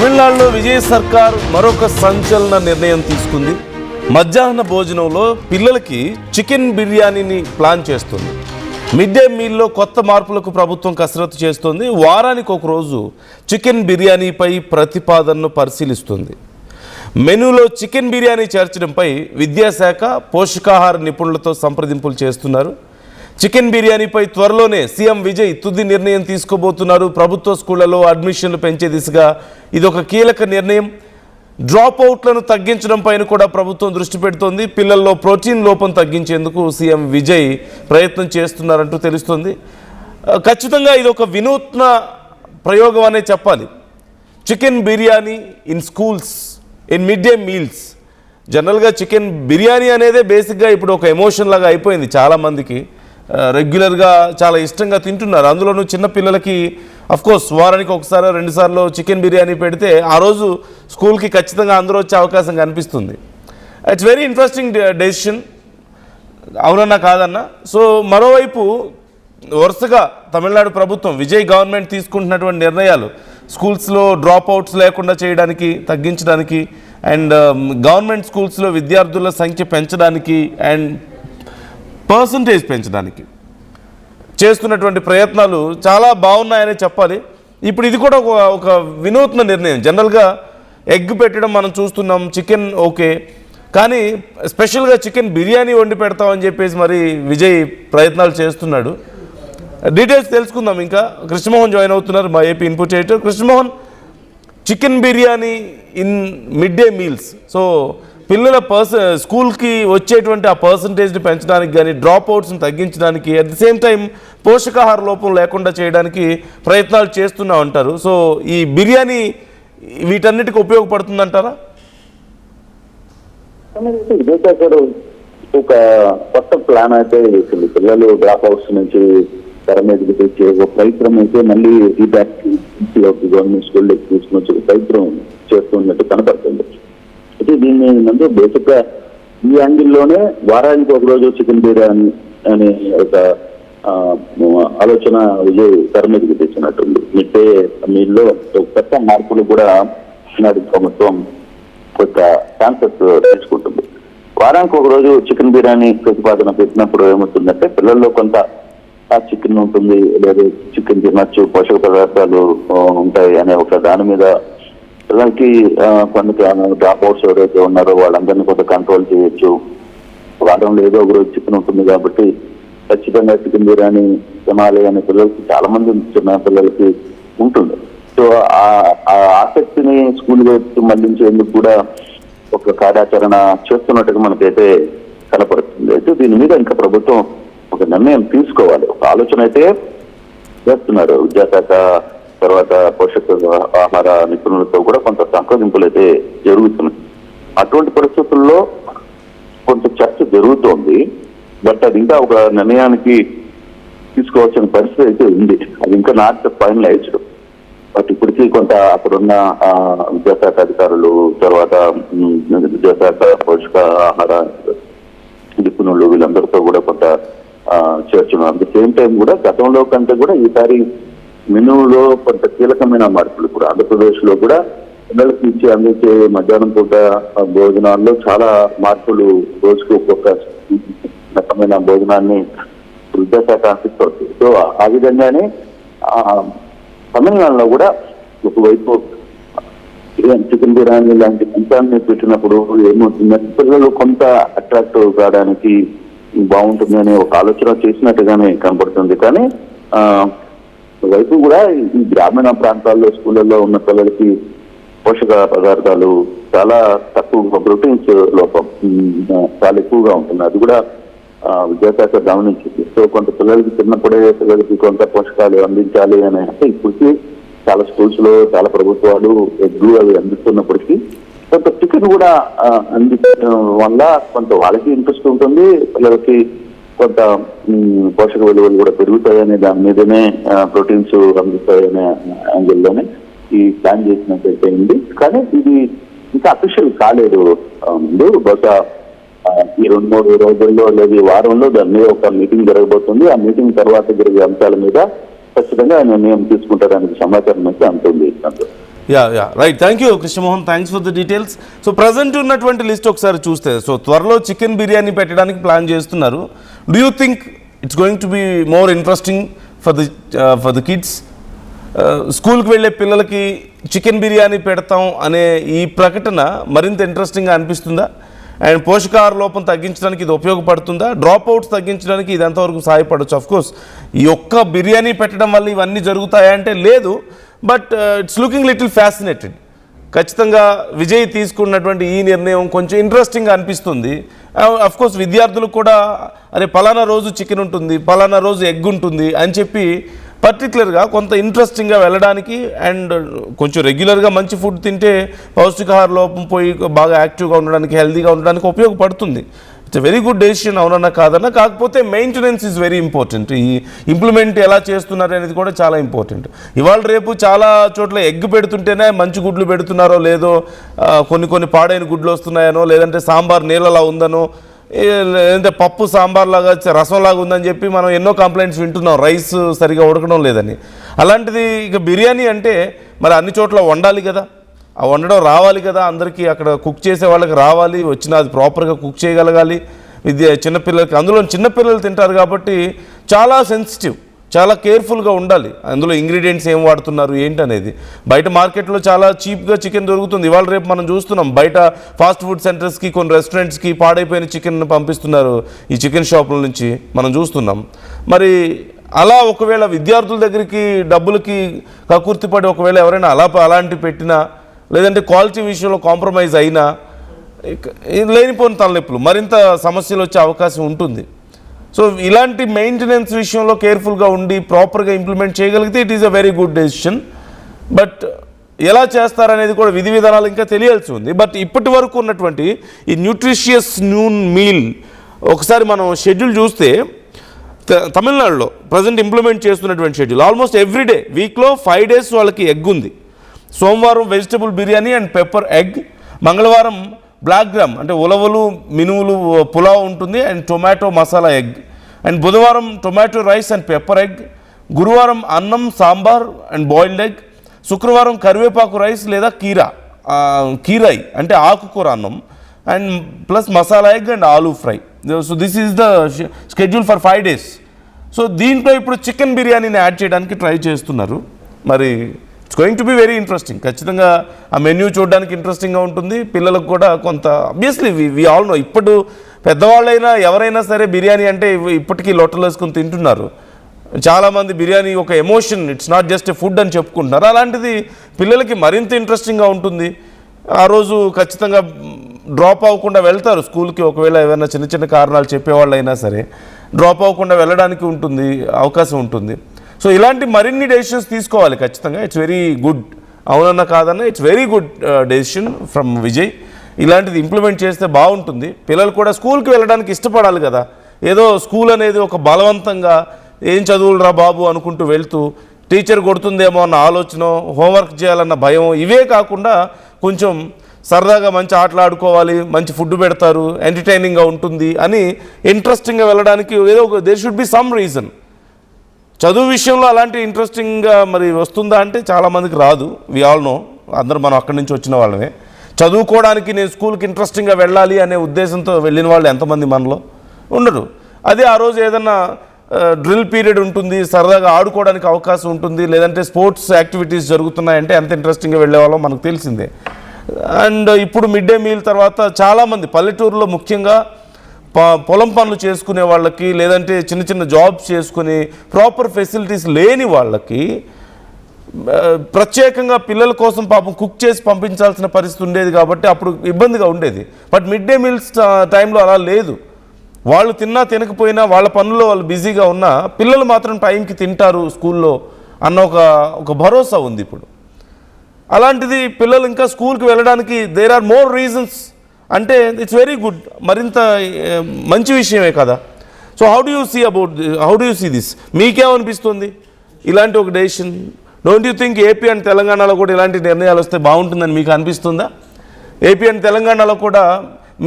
తమిళనాడులో విజయ్ సర్కార్ మరొక సంచలన నిర్ణయం తీసుకుంది. మధ్యాహ్న భోజనంలో పిల్లలకి చికెన్ బిర్యానీని ప్లాన్ చేస్తుంది. మిడ్ డే మీల్లో కొత్త మార్పులకు ప్రభుత్వం కసరత్తు చేస్తోంది. వారానికి ఒక రోజు చికెన్ బిర్యానీపై ప్రతిపాదనను పరిశీలిస్తుంది. మెనూలో చికెన్ బిర్యానీ చేర్చడంపై విద్యాశాఖ పోషకాహార నిపుణులతో సంప్రదింపులు చేస్తున్నారు. చికెన్ బిర్యానీపై త్వరలోనే సీఎం విజయ్ తుది నిర్ణయం తీసుకోబోతున్నారు. ప్రభుత్వ స్కూళ్లలో అడ్మిషన్లు పెంచే దిశగా ఇదొక కీలక నిర్ణయం. డ్రాప్ అవుట్లను తగ్గించడం పైన కూడా ప్రభుత్వం దృష్టి పెడుతోంది. పిల్లల్లో ప్రోటీన్ లోపం తగ్గించేందుకు సీఎం విజయ్ ప్రయత్నం చేస్తున్నారంటూ తెలుస్తోంది. ఖచ్చితంగా ఇది ఒక వినూత్న ప్రయోగం అనే చెప్పాలి. Chicken biryani in schools, in mid day meals. జనరల్గా చికెన్ బిర్యానీ అనేదే బేసిక్గా ఇప్పుడు ఒక ఎమోషన్ లాగా అయిపోయింది. చాలామందికి రెగ్యులర్గా చాలా ఇష్టంగా తింటున్నారు. అందులోనూ చిన్నపిల్లలకి అఫ్కోర్స్ వారానికి ఒకసారి రెండుసార్లు చికెన్ బిర్యానీ పెడితే ఆ రోజు స్కూల్కి ఖచ్చితంగా అందరూ వచ్చే అవకాశం కనిపిస్తుంది. ఇట్స్ వెరీ ఇంట్రెస్టింగ్ డెసిషన్, అవునన్నా కాదన్నా. సో మరోవైపు వరుసగా తమిళనాడు ప్రభుత్వం విజయ్ గవర్నమెంట్ తీసుకుంటున్నటువంటి నిర్ణయాలు స్కూల్స్లో డ్రాప్ అవుట్స్ లేకుండా చేయడానికి, తగ్గించడానికి, అండ్ గవర్నమెంట్ స్కూల్స్లో విద్యార్థుల సంఖ్య పెంచడానికి అండ్ పర్సంటేజ్ పెంచడానికి చేస్తున్నటువంటి ప్రయత్నాలు చాలా బాగున్నాయని చెప్పాలి. ఇప్పుడు ఇది కూడా ఒక వినూత్న నిర్ణయం. జనరల్గా ఎగ్ పెట్టడం మనం చూస్తున్నాం, చికెన్ ఓకే, కానీ స్పెషల్గా చికెన్ బిర్యానీ వండి పెడతామని చెప్పేసి మరి విజయ్ ప్రయత్నాలు చేస్తున్నాడు. డీటెయిల్స్ తెలుసుకుందాం. ఇంకా కృష్ణమోహన్ జాయిన్ అవుతున్నారు, మా AP input editor. Krishnamohan, chicken biryani in mid day meals, so పిల్లల స్కూల్కి వచ్చేటువంటి ఆ పర్సంటేజ్ని పెంచడానికి కానీ, డ్రాప్ అవుట్స్ని తగ్గించడానికి, అట్ ది సేమ్ టైం పోషకాహార లోపం లేకుండా చేయడానికి ప్రయత్నాలు చేస్తున్నా ఉంటారు. సో ఈ బిర్యానీ వీటన్నిటికీ ఉపయోగపడుతుందంటారా? ఒక కొత్త ప్లాన్ అయితే వేసింది. పిల్లలు డ్రాప్ అవుట్స్ నుంచి తెర మీదకి తెచ్చే ఒక ప్రయత్నం అయితే మళ్ళీ ఈ బ్యాక్ గవర్నమెంట్ స్కూల్లో తీసుకుని వచ్చే ప్రయత్నం చేస్తున్నట్టు కనపడుతుంది. అయితే దీన్ని ఏంటంటే బేసిక్ గా ఈ యాంగిల్లోనే వారానికి ఒక రోజు చికెన్ బిర్యానీ అనే ఒక ఆలోచన విజయ్ తెర మీదకి తెచ్చినట్టుంది. మిడ్ డే మీల్లో కొత్త మార్పులు కూడా నాడు ప్రభుత్వం కొత్త ఛాన్సెస్ తీసుకుంటుంది. వారానికి ఒక రోజు చికెన్ బిర్యానీ ప్రతిపాదన పెట్టినప్పుడు ఏమవుతుందంటే పిల్లల్లో కొంత చికెన్ ఉంటుంది, లేదా చికెన్ తినచ్చు, పోషక పదార్థాలు ఉంటాయి అనే ఒక దాని మీద పిల్లలకి కొన్ని డ్రాప్ అవుట్స్ ఎవరైతే ఉన్నారో వాళ్ళందరినీ కొంత కంట్రోల్ చేయొచ్చు. వారంలో ఏదో ఒక రోజు చికెన్ ఉంటుంది కాబట్టి ఖచ్చితంగా చికెన్ బిర్యానీ తినాలి అనే పిల్లలకి చాలా మంది చిన్న పిల్లలకి ఉంటుంది. సో ఆ ఆసక్తిని స్కూల్ వైపు మళ్లించేందుకు కూడా ఒక కార్యాచరణ చేస్తున్నట్టుగా మనకైతే కనపడుతుంది. అయితే దీని మీద ఇంకా ప్రభుత్వం ఒక నిర్ణయం తీసుకోవాలి. ఒక ఆలోచన అయితే చేస్తున్నారు. విద్యాశాఖ తర్వాత పోషక ఆహార నిపుణులతో కూడా కొంత సంప్రదింపులు అయితే జరుగుతున్నాయి. అటువంటి పరిస్థితుల్లో కొంత చర్చ జరుగుతోంది. బట్ అది ఇంకా ఒక నిర్ణయానికి తీసుకోవాల్సిన పరిస్థితి అయితే ఉంది. అది ఇంకా నాట్ ఫైనలైజ్డ్. బట్ ఇప్పటికీ కొంత అక్కడున్న విద్యాశాఖ అధికారులు, తర్వాత విద్యాశాఖ పోషక ఆహార నిపుణులు వీళ్ళందరితో కూడా కొంత చర్చలు. అట్ ది సేమ్ టైం కూడా గతంలో కంటే కూడా ఈసారి మెనూలో కొంత కీలకమైన మార్పులు కూడా ఆంధ్రప్రదేశ్ లో కూడా పిల్లలకి ఇచ్చి అందించే మధ్యాహ్నం పూట భోజనాల్లో చాలా మార్పులు, రోజుకు ఒక్కొక్క రకమైన భోజనాన్ని విద్యాశాఖ ఆశిస్తోంది. సో ఆ విధంగానే తమిళనాడులో కూడా ఒకవైపు చికెన్ బిర్యానీ లాంటి అంశాన్ని పెట్టినప్పుడు ఏమవుతుందంటే పిల్లలు కొంత అట్రాక్టివ్ కావడానికి బాగుంటుంది అనే ఒక ఆలోచన చేసినట్టుగానే కనబడుతుంది. కానీ వైపు కూడా ఈ గ్రామీణ ప్రాంతాల్లో స్కూళ్ళల్లో ఉన్న పిల్లలకి పోషక పదార్థాలు చాలా తక్కువ, ప్రోటీన్స్ లోపం చాలా ఎక్కువగా ఉంటుంది. అది కూడా విద్యాశాఖ గమనించింది. సో కొంత పిల్లలకి చిన్నప్పుడే పిల్లలకి కొంత పోషకాలు అందించాలి అని అంటే ఇప్పటికీ చాలా స్కూల్స్ లో చాలా ప్రభుత్వాలు ఎగ్గు అవి అందిస్తున్నప్పటికీ కొంత చికెన్ కూడా అందించడం వల్ల కొంత వాళ్ళకి ఇంట్రెస్ట్ ఉంటుంది, పిల్లలకి కొంత పోషక విలువలు కూడా పెరుగుతాయనే దాని మీదనే ప్రోటీన్స్ అందుతాయనే యాంగిల్లోనే ఈ ప్లాన్ చేసినట్టయితే ఉంది. కానీ ఇది ఇంకా అఫీషియల్ కాలేదు. ముందు బహుశా ఈ 2-3 రోజుల్లో లేదా ఈ వారంలో దాని మీద ఒక మీటింగ్ జరగబోతుంది. ఆ మీటింగ్ తర్వాత జరిగే అంశాల మీద ఖచ్చితంగా నిర్ణయం తీసుకుంటారనే సమాచారం అయితే అంటుంది. Right. Thank you Krishnamohan, thanks for the details. So present ఉన్నటువంటి లిస్ట్ ఒకసారి చూస్తే, సో త్వరలో చికెన్ బిర్యానీ పెట్టడానికి ప్లాన్ చేస్తున్నారు. Do you think it's going to be more interesting for the kids? స్కూల్కి వెళ్ళే పిల్లలకి చికెన్ బిర్యానీ పెడతాం అనే ఈ ప్రకటన మరింత ఇంట్రెస్టింగ్గా అనిపిస్తుందా? అండ్ పోషకాహార లోపం తగ్గించడానికి ఇది ఉపయోగపడుతుందా? డ్రాప్ అవుట్స్ తగ్గించడానికి ఇది ఎంతవరకు సహాయపడవచ్చు? అఫ్కోర్స్ ఈ ఒక్క బిర్యానీ పెట్టడం వల్ల ఇవన్నీ జరుగుతాయా అంటే లేదు, but it's looking little fascinated. ఖచ్చితంగా విజయ్ తీసుకున్నటువంటి ఈ నిర్ణయం కొంచెం ఇంట్రెస్టింగ్గా అనిపిస్తుంది. అఫ్కోర్స్ విద్యార్థులకు కూడా అరే పలానా రోజు చికెన్ ఉంటుంది, పలానా రోజు ఎగ్ ఉంటుంది అని చెప్పి పర్టికులర్గా కొంత ఇంట్రెస్టింగ్గా వెళ్ళడానికి, అండ్ కొంచెం రెగ్యులర్గా మంచి ఫుడ్ తింటే పౌష్టికాహార లోపం పోయి బాగా యాక్టివ్గా ఉండడానికి, హెల్తీగా ఉండడానికి ఉపయోగపడుతుంది. ఇట్స్ వెరీ గుడ్ డెసిషన్, అవునన్నా కాదన్నా. కాకపోతే మెయింటెనెన్స్ ఈజ్ వెరీ ఇంపార్టెంట్. ఈ ఇంప్లిమెంట్ ఎలా చేస్తున్నారు అనేది కూడా చాలా ఇంపార్టెంట్. ఇవాళ రేపు చాలా చోట్ల ఎగ్ పెడుతుంటేనే మంచి గుడ్లు పెడుతున్నారో లేదో, కొన్ని పాడైన గుడ్లు వస్తున్నాయనో, లేదంటే సాంబార్ నీళ్ళలా ఉందనో, లేదంటే పప్పు సాంబార్ లాగా రసంలాగా ఉందని చెప్పి మనం ఎన్నో కంప్లైంట్స్ వింటున్నాం, రైస్ సరిగా ఉడకడం లేదని. అలాంటిది ఇక బిర్యానీ అంటే మరి అన్ని చోట్ల వండాలి కదా, ఆ వండడం రావాలి కదా అందరికీ, అక్కడ కుక్ చేసే వాళ్ళకి రావాలి, వచ్చిన అది ప్రాపర్గా కుక్ చేయగలగాలి. ఇది చిన్నపిల్లలకి, అందులో చిన్నపిల్లలు తింటారు కాబట్టి చాలా సెన్సిటివ్, చాలా కేర్ఫుల్గా ఉండాలి. అందులో ఇంగ్రీడియంట్స్ ఏం వాడుతున్నారు ఏంటనేది. బయట మార్కెట్లో చాలా చీప్గా చికెన్ దొరుకుతుంది. ఇవాళ రేపు మనం చూస్తున్నాం బయట ఫాస్ట్ ఫుడ్ సెంటర్స్కి, కొన్ని రెస్టారెంట్స్కి పాడైపోయిన చికెన్ పంపిస్తున్నారు ఈ చికెన్ షాపుల నుంచి మనం చూస్తున్నాం. మరి అలా ఒకవేళ విద్యార్థుల దగ్గరికి డబ్బులకి కకుర్తిపడి ఒకవేళ ఎవరైనా అలాంటి పెట్టినా, లేదంటే క్వాలిటీ విషయంలో కాంప్రమైజ్ అయినా లేనిపోయిన తలనొప్పులు, మరింత సమస్యలు వచ్చే అవకాశం ఉంటుంది. సో ఇలాంటి మెయింటెనెన్స్ విషయంలో కేర్ఫుల్గా ఉండి ప్రాపర్గా ఇంప్లిమెంట్ చేయగలిగితే it is a very good decision. But ఎలా చేస్తారనేది కూడా విధి విధానాలు ఇంకా తెలియాల్సి ఉంది. బట్ ఇప్పటి వరకు ఉన్నటువంటి ఈ న్యూట్రిషియస్ నూన్ మీల్ ఒకసారి మనం షెడ్యూల్ చూస్తే, తమిళనాడులో ప్రజెంట్ ఇంప్లిమెంట్ చేస్తున్నటువంటి షెడ్యూల్ ఆల్మోస్ట్ ఎవ్రీడే, వీక్లో 5 days వాళ్ళకి ఎగ్ ఉంది. సోమవారం vegetable biryani and pepper egg, మంగళవారం బ్లాక్ గ్రామ్ అంటే ఉలవలు మినువులు పులావ్ ఉంటుంది and tomato masala egg, and బుధవారం tomato rice and pepper egg, గురువారం అన్నం సాంబార్ అండ్ బాయిల్డ్ ఎగ్, శుక్రవారం కరివేపాకు రైస్ లేదా కీరాయి అంటే ఆకుకూర అన్నం and plus masala egg and aloo fry. So this is the schedule for 5 days. So దీంట్లో ఇప్పుడు చికెన్ బిర్యానీని యాడ్ చేయడానికి ట్రై చేస్తున్నారు. మరి it's going to be very interesting. ఖచ్చితంగా ఆ మెన్యూ చూడడానికి ఇంట్రెస్టింగ్గా ఉంటుంది. పిల్లలకు కూడా కొంత ఆబ్వియస్లీ వి ఆల్ నో, ఇప్పుడు పెద్దవాళ్ళైనా ఎవరైనా సరే బిర్యానీ అంటే ఇప్పటికీ లొట్టలు వేసుకొని తింటున్నారు. చాలామంది బిర్యానీ ఒక emotion, it's not just a food అని చెప్పుకుంటున్నారు. అలాంటిది పిల్లలకి మరింత ఇంట్రెస్టింగ్గా ఉంటుంది. ఆ రోజు ఖచ్చితంగా డ్రాప్ అవ్వకుండా వెళ్తారు స్కూల్కి. ఒకవేళ ఏమైనా చిన్న చిన్న కారణాలు చెప్పేవాళ్ళు అయినా సరే డ్రాప్ అవ్వకుండా వెళ్ళడానికి అవకాశం ఉంటుంది. సో ఇలాంటి మరిన్ని డెసిషన్స్ తీసుకోవాలి ఖచ్చితంగా. ఇట్స్ వెరీ గుడ్, అవునన్నా కాదన్నా it's very good decision from Vijay. ఇలాంటిది ఇంప్లిమెంట్ చేస్తే బాగుంటుంది. పిల్లలు కూడా స్కూల్కి వెళ్ళడానికి ఇష్టపడాలి కదా. ఏదో స్కూల్ అనేది ఒక బలవంతంగా ఏం చదువులురా బాబు అనుకుంటూ వెళ్తూ టీచర్ కొడుతుందేమో అన్న ఆలోచన, హోంవర్క్ చేయాలన్న భయం, ఇవే కాకుండా కొంచెం సరదాగా మంచి ఆటలు ఆడుకోవాలి, మంచి ఫుడ్ పెడతారు, ఎంటర్టైనింగ్గా ఉంటుంది అని ఇంట్రెస్టింగ్గా వెళ్ళడానికి ఏదో there should be some reason. చదువు విషయంలో అలాంటి ఇంట్రెస్టింగ్గా మరి వస్తుందా అంటే చాలామందికి రాదు. వి ఆల్ నో, అందరూ మనం అక్కడి నుంచి వచ్చిన వాళ్ళమే. చదువుకోవడానికి నేను స్కూల్కి ఇంట్రెస్టింగ్గా వెళ్ళాలి అనే ఉద్దేశంతో వెళ్ళిన వాళ్ళు ఎంతమంది మనలో ఉండరు. అదే ఆ రోజు ఏదన్నా డ్రిల్ పీరియడ్ ఉంటుంది, సరదాగా ఆడుకోవడానికి అవకాశం ఉంటుంది, లేదంటే స్పోర్ట్స్ యాక్టివిటీస్ జరుగుతున్నాయంటే ఎంత ఇంట్రెస్టింగ్గా వెళ్ళేవాళ్ళో మనకు తెలిసిందే. అండ్ ఇప్పుడు మిడ్ డే మీల్ తర్వాత చాలామంది పల్లెటూరులో ముఖ్యంగా పొలం పనులు చేసుకునే వాళ్ళకి, లేదంటే చిన్న చిన్న జాబ్స్ చేసుకుని ప్రాపర్ ఫెసిలిటీస్ లేని వాళ్ళకి ప్రత్యేకంగా పిల్లల కోసం పాపం కుక్ చేసి పంపించాల్సిన పరిస్థితి ఉండేది కాబట్టి అప్పుడు ఇబ్బందిగా ఉండేది. బట్ మిడ్ డే మీల్స్ టైంలో అలా లేదు. వాళ్ళు తిన్నా తినకపోయినా వాళ్ళ పనుల్లో వాళ్ళు బిజీగా ఉన్నా పిల్లలు మాత్రం టైంకి తింటారు స్కూల్లో అన్న ఒక భరోసా ఉంది ఇప్పుడు. అలాంటిది పిల్లలు ఇంకా స్కూల్కి వెళ్ళడానికి దేర్ ఆర్ మోర్ రీజన్స్ అంటే ఇట్స్ వెరీ గుడ్, మరింత మంచి విషయమే కదా. So how do you see this? మీకేమనిపిస్తుంది ఇలాంటి ఒక decision? Don't you think AP and తెలంగాణలో కూడా ఇలాంటి నిర్ణయాలు వస్తే బాగుంటుందని మీకు అనిపిస్తుందా? ఏపీ అండ్ తెలంగాణలో కూడా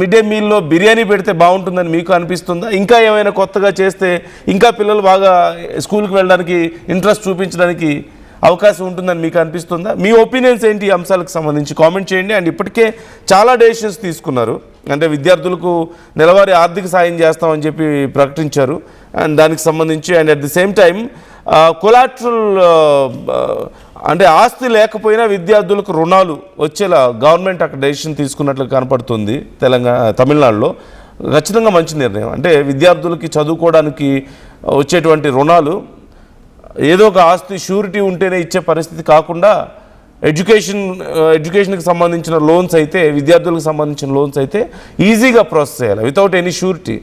మిడ్ డే మీల్లో బిర్యానీ పెడితే బాగుంటుందని మీకు అనిపిస్తుందా? ఇంకా ఏమైనా కొత్తగా చేస్తే ఇంకా పిల్లలు బాగా స్కూల్కి వెళ్ళడానికి ఇంట్రెస్ట్ చూపించడానికి అవకాశం ఉంటుందని మీకు అనిపిస్తుందా? మీ ఒపీనియన్స్ ఏంటి ఈ అంశాలకు సంబంధించి కామెంట్ చేయండి. అండ్ ఇప్పటికే చాలా డెసిషన్స్ తీసుకున్నారు, అంటే విద్యార్థులకు నెలవారీ ఆర్థిక సాయం చేస్తామని చెప్పి ప్రకటించారు. అండ్ దానికి సంబంధించి and at the same time collateral అంటే ఆస్తి లేకపోయినా విద్యార్థులకు రుణాలు వచ్చేలా గవర్నమెంట్ అక్కడ డెసిషన్ తీసుకున్నట్లు కనపడుతుంది తమిళనాడులో. ఖచ్చితంగా మంచి నిర్ణయం. అంటే విద్యార్థులకి చదువుకోవడానికి వచ్చేటువంటి రుణాలు ఏదో ఒక ఆస్తి షూరిటీ ఉంటేనే ఇచ్చే పరిస్థితి కాకుండా ఎడ్యుకేషన్కి సంబంధించిన లోన్స్ అయితే, విద్యార్థులకు సంబంధించిన లోన్స్ అయితే ఈజీగా ప్రాసెస్ చేయాలి వితౌట్ ఎనీ షూరిటీ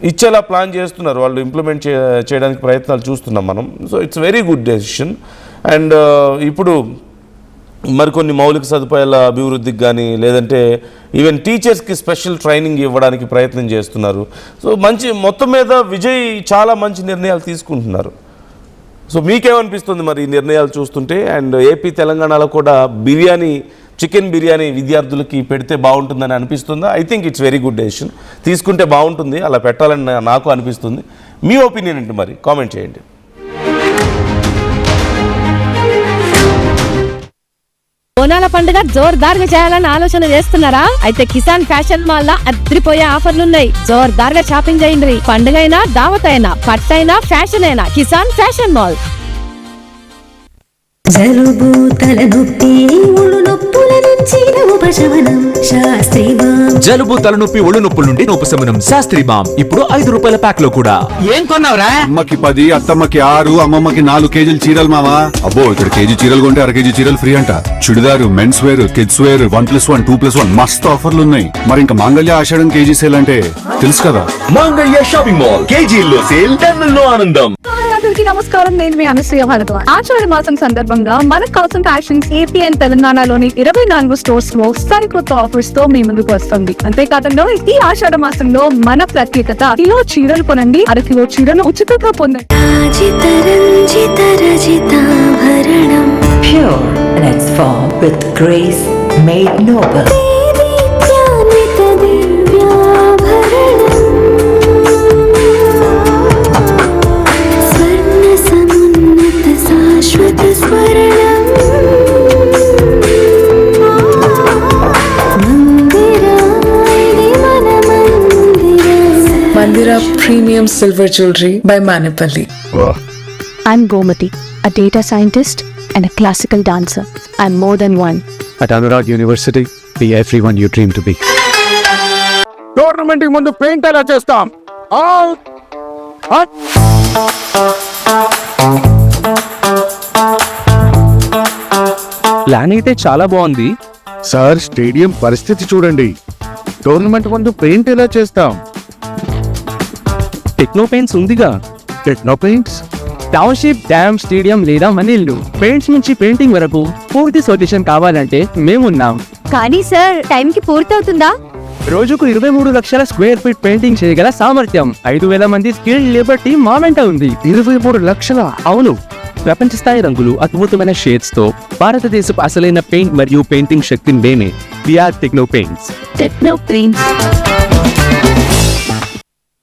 ఇచ్చేలా ప్లాన్ చేస్తున్నారు వాళ్ళు. ఇంప్లిమెంట్ చేయడానికి ప్రయత్నాలు చూస్తున్నాం మనం. So it's very good decision. And ఇప్పుడు మరికొన్ని మౌలిక సదుపాయాల అభివృద్ధికి కానీ లేదంటే ఈవెన్ టీచర్స్కి స్పెషల్ ట్రైనింగ్ ఇవ్వడానికి ప్రయత్నం చేస్తున్నారు. సో మొత్తం మీద విజయ్ చాలా మంచి నిర్ణయాలు తీసుకుంటున్నారు. సో మీకేమనిపిస్తుంది మరి ఈ నిర్ణయాలు చూస్తుంటే? అండ్ ఏపీ తెలంగాణలో కూడా చికెన్ బిర్యానీ విద్యార్థులకి పెడితే బాగుంటుందని అనిపిస్తుందా? I think it's very good decision. తీసుకుంటే బాగుంటుంది, అలా పెట్టాలని నాకు అనిపిస్తుంది. మీ ఒపీనియన్ ఏంటి మరి? కామెంట్ చేయండి. బోనాల పండుగ జోర్దార్గా చేయాలని ఆలోచన చేస్తున్నారా? అయితే కిసాన్ ఫ్యాషన్ మాల్ లా అద్రిపోయే ఆఫర్లున్నాయి. జోర్దార్గా షాపింగ్ చేయండి. పండుగ అయినా, దావత్ అయినా, పట్టైనా, ఫ్యాషన్ అయినా కిసాన్ ఫ్యాషన్ మాల్. జలుబు తలనొప్పి ఒళ్ళు నొప్పుల నుంచి ఉపశమనం శాస్త్రీ బామ్. జలుబు తలనొప్పి ఒళ్ళు నొప్పుల నుండి ఉపశమనం శాస్త్రీ బామ్ ఇప్పుడు 5 రూపాయల ప్యాక్ లో కూడా. ఏం కొన్నావురా? అమ్మకి 10, అత్తమ్మకి 6, అమ్మమ్మకి 4 కేజీలు చీరలు మావా. అబ్బో ఇక్కడ కేజీ చీరలు కొంటే 1/2 కేజీ చీరలు ఫ్రీ అంట. Churidar, men's wear, kids wear 1+1, 2+1 మస్తు ఆఫర్లు ఉన్నాయి. మరి ఇంకా మాంగళ్య ఆషాఢం కేజీ సేల్ అంటే తెలుసు కదా. మాంగళ్య షాపింగ్ మాల్ కేజీల్లో సేల్, టన్నుల్లో ఆనందం. నమస్కారం, నేను మీ అనసూయ భారద్వాజ్. ఆషాఢ మాసం సందర్భంగా మన కాసం ఫ్యాషన్స్ ఏపీ అండ్ తెలంగాణలోని 24 స్టోర్స్ లో సరికొత్త ఆఫర్స్ తో మీ ముందుకు వస్తుంది. అంతేకాదంలో ఈ ఆషాఢ మాసంలో మన ప్రత్యేకత, కిలో చీరలు కొనండి, 1/2 కిలో చీరలు ఉచితంగా పొందండి. Pure in its form with grace made noble. Mandira Premium Silver Jewelry by Manipali. I'm Gomati, a data scientist and a classical dancer. I'm more than one. At Anurag University, be everyone you dream to be. Tournament కి ముందు paint ఎలా చేస్తాం? Plan అయితే చాలా బాగుంది sir, stadium పరిస్థితి చూడండి. Tournament ముందు పెయింట్ ఎలా చేస్తాం? టెక్నో పెయింట్స్ ఉందిగా. Techno paints, township, dam, stadium లేదా మనీళ్లు, పెయింట్స్ నుంచి పెయింటింగ్ వరకు పూర్తి సొల్యూషన్ కావాలంటే మేమున్నాం. కానీ సార్, టైం కి పూర్తవుతుందా? రోజుకు 23 లక్షల స్క్వేర్ ఫీట్ పెయింటింగ్ చేయగల సామర్థ్యం, 5,000 మంది స్కిల్డ్ లేబర్ టీమ్ మా వెంట ఉంది. 23 లక్షల? అవును, ప్రపంచ స్థాయి రంగులు, అద్భుతమైన షేడ్స్ తో భారతదేశపు అసలైన పెయింట్ మరియు పెయింటింగ్ శక్తిని మేమే. VR techno paints. Techno paints.